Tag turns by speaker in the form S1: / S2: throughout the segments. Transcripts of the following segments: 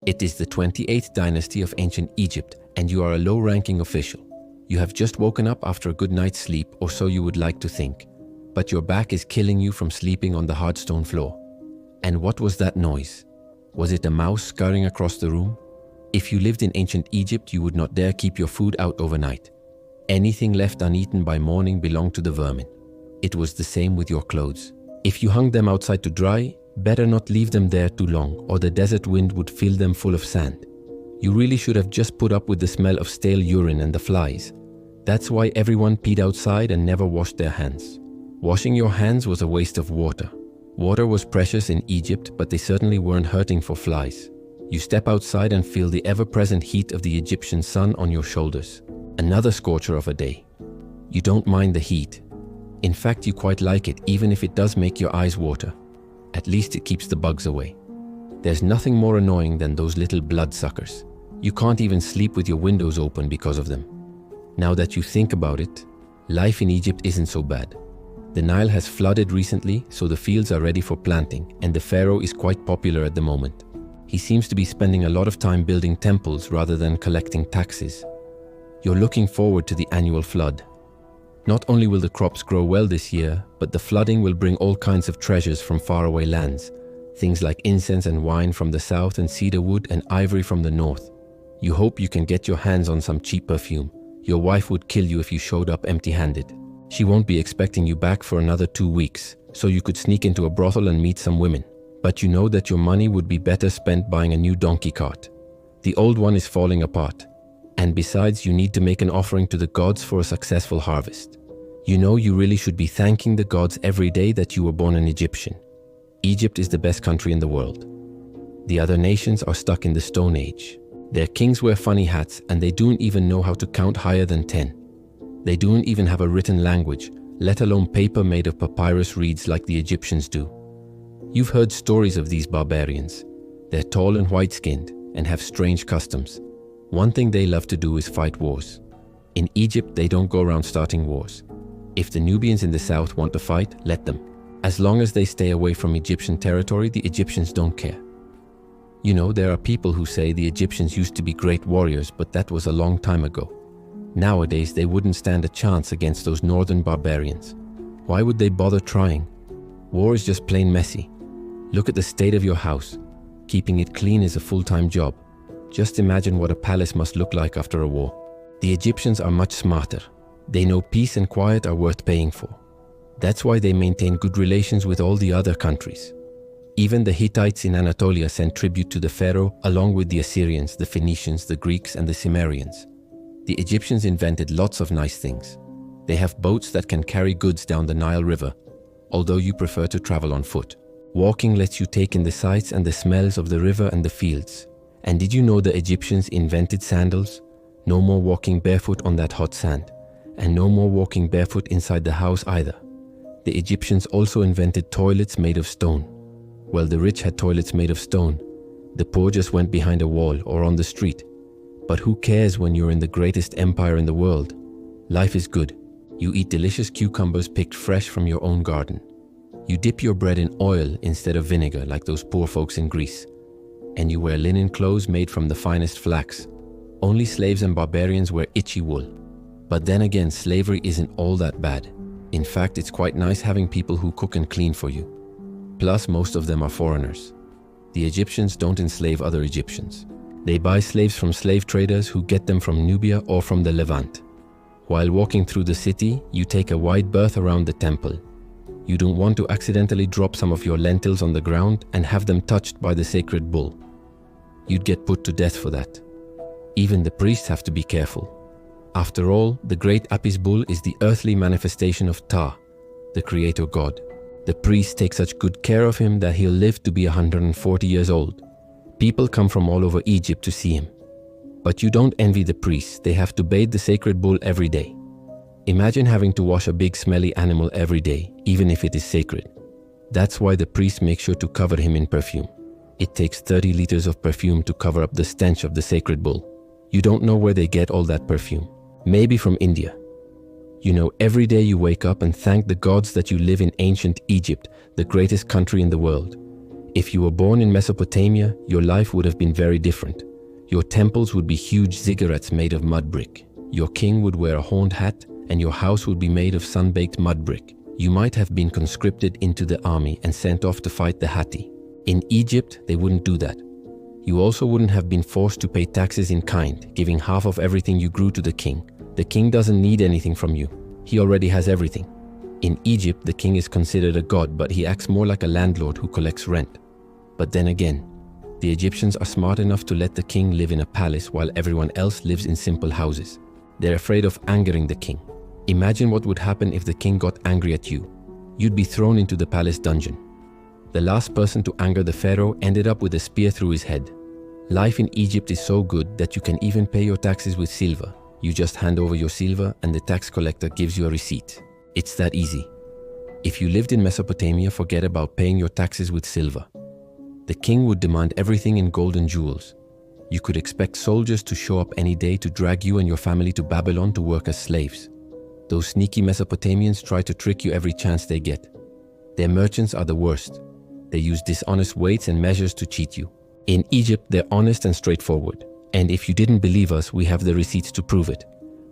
S1: It is the 28th dynasty of ancient Egypt, and you are a low-ranking official. You have just woken up after a good night's sleep, or so you would like to think. But your back is killing you from sleeping on the hard stone floor. And what was that noise? Was it a mouse scurrying across the room? If you lived in ancient Egypt, you would not dare keep your food out overnight. Anything left uneaten by morning belonged to the vermin. It was the same with your clothes. If you hung them outside to dry, better not leave them there too long, or the desert wind would fill them full of sand. You really should have just put up with the smell of stale urine and the flies. That's why everyone peed outside and never washed their hands. Washing your hands was a waste of water. Water was precious in Egypt, but they certainly weren't hurting for flies. You step outside and feel the ever-present heat of the Egyptian sun on your shoulders. Another scorcher of a day. You don't mind the heat. In fact, you quite like it, even if it does make your eyes water. At least it keeps the bugs away. There's nothing more annoying than those little bloodsuckers. You can't even sleep with your windows open because of them. Now that you think about it, life in Egypt isn't so bad. The Nile has flooded recently, so the fields are ready for planting, and the pharaoh is quite popular at the moment. He seems to be spending a lot of time building temples rather than collecting taxes. You're looking forward to the annual flood. Not only will the crops grow well this year, but the flooding will bring all kinds of treasures from faraway lands. Things like incense and wine from the south and cedar wood and ivory from the north. You hope you can get your hands on some cheap perfume. Your wife would kill you if you showed up empty-handed. She won't be expecting you back for another 2 weeks, so you could sneak into a brothel and meet some women. But you know that your money would be better spent buying a new donkey cart. The old one is falling apart. And besides, you need to make an offering to the gods for a successful harvest. You know you really should be thanking the gods every day that you were born an Egyptian. Egypt is the best country in the world. The other nations are stuck in the Stone Age. Their kings wear funny hats and they don't even know how to count higher than 10. They don't even have a written language, let alone paper made of papyrus reeds like the Egyptians do. You've heard stories of these barbarians. They're tall and white-skinned and have strange customs. One thing they love to do is fight wars. In Egypt, they don't go around starting wars. If the Nubians in the south want to fight, let them. As long as they stay away from Egyptian territory, the Egyptians don't care. You know, there are people who say the Egyptians used to be great warriors, but that was a long time ago. Nowadays, they wouldn't stand a chance against those northern barbarians. Why would they bother trying? War is just plain messy. Look at the state of your house. Keeping it clean is a full-time job. Just imagine what a palace must look like after a war. The Egyptians are much smarter. They know peace and quiet are worth paying for. That's why they maintain good relations with all the other countries. Even the Hittites in Anatolia sent tribute to the pharaoh along with the Assyrians, the Phoenicians, the Greeks and the Cimmerians. The Egyptians invented lots of nice things. They have boats that can carry goods down the Nile River, although you prefer to travel on foot. Walking lets you take in the sights and the smells of the river and the fields. And did you know the Egyptians invented sandals? No more walking barefoot on that hot sand. And no more walking barefoot inside the house either. The Egyptians also invented toilets made of stone. Well, the rich had toilets made of stone. The poor just went behind a wall or on the street. But who cares when you're in the greatest empire in the world? Life is good. You eat delicious cucumbers picked fresh from your own garden. You dip your bread in oil instead of vinegar like those poor folks in Greece. And you wear linen clothes made from the finest flax. Only slaves and barbarians wear itchy wool. But then again, slavery isn't all that bad. In fact, it's quite nice having people who cook and clean for you. Plus, most of them are foreigners. The Egyptians don't enslave other Egyptians. They buy slaves from slave traders who get them from Nubia or from the Levant. While walking through the city, you take a wide berth around the temple. You don't want to accidentally drop some of your lentils on the ground and have them touched by the sacred bull. You'd get put to death for that. Even the priests have to be careful. After all, the great Apis bull is the earthly manifestation of Ptah, the creator god. The priests take such good care of him that he'll live to be 140 years old. People come from all over Egypt to see him. But you don't envy the priests. They have to bathe the sacred bull every day. Imagine having to wash a big smelly animal every day, even if it is sacred. That's why the priests make sure to cover him in perfume. It takes 30 liters of perfume to cover up the stench of the sacred bull. You don't know where they get all that perfume. Maybe from India. You know, every day you wake up and thank the gods that you live in ancient Egypt, the greatest country in the world. If you were born in Mesopotamia, your life would have been very different. Your temples would be huge ziggurats made of mud brick. Your king would wear a horned hat, and your house would be made of sun-baked mud brick. You might have been conscripted into the army and sent off to fight the Hatti. In Egypt, they wouldn't do that. You also wouldn't have been forced to pay taxes in kind, giving half of everything you grew to the king. The king doesn't need anything from you. He already has everything. In Egypt, the king is considered a god, but he acts more like a landlord who collects rent. But then again, the Egyptians are smart enough to let the king live in a palace while everyone else lives in simple houses. They're afraid of angering the king. Imagine what would happen if the king got angry at you. You'd be thrown into the palace dungeon. The last person to anger the pharaoh ended up with a spear through his head. Life in Egypt is so good that you can even pay your taxes with silver. You just hand over your silver and the tax collector gives you a receipt. It's that easy. If you lived in Mesopotamia, forget about paying your taxes with silver. The king would demand everything in gold and jewels. You could expect soldiers to show up any day to drag you and your family to Babylon to work as slaves. Those sneaky Mesopotamians try to trick you every chance they get. Their merchants are the worst. They use dishonest weights and measures to cheat you. In Egypt, they're honest and straightforward. And if you didn't believe us, we have the receipts to prove it.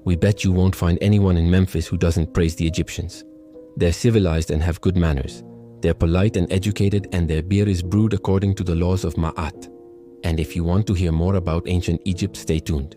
S1: We bet you won't find anyone in Memphis who doesn't praise the Egyptians. They're civilized and have good manners. They're polite and educated, and their beer is brewed according to the laws of Ma'at. And if you want to hear more about ancient Egypt, stay tuned.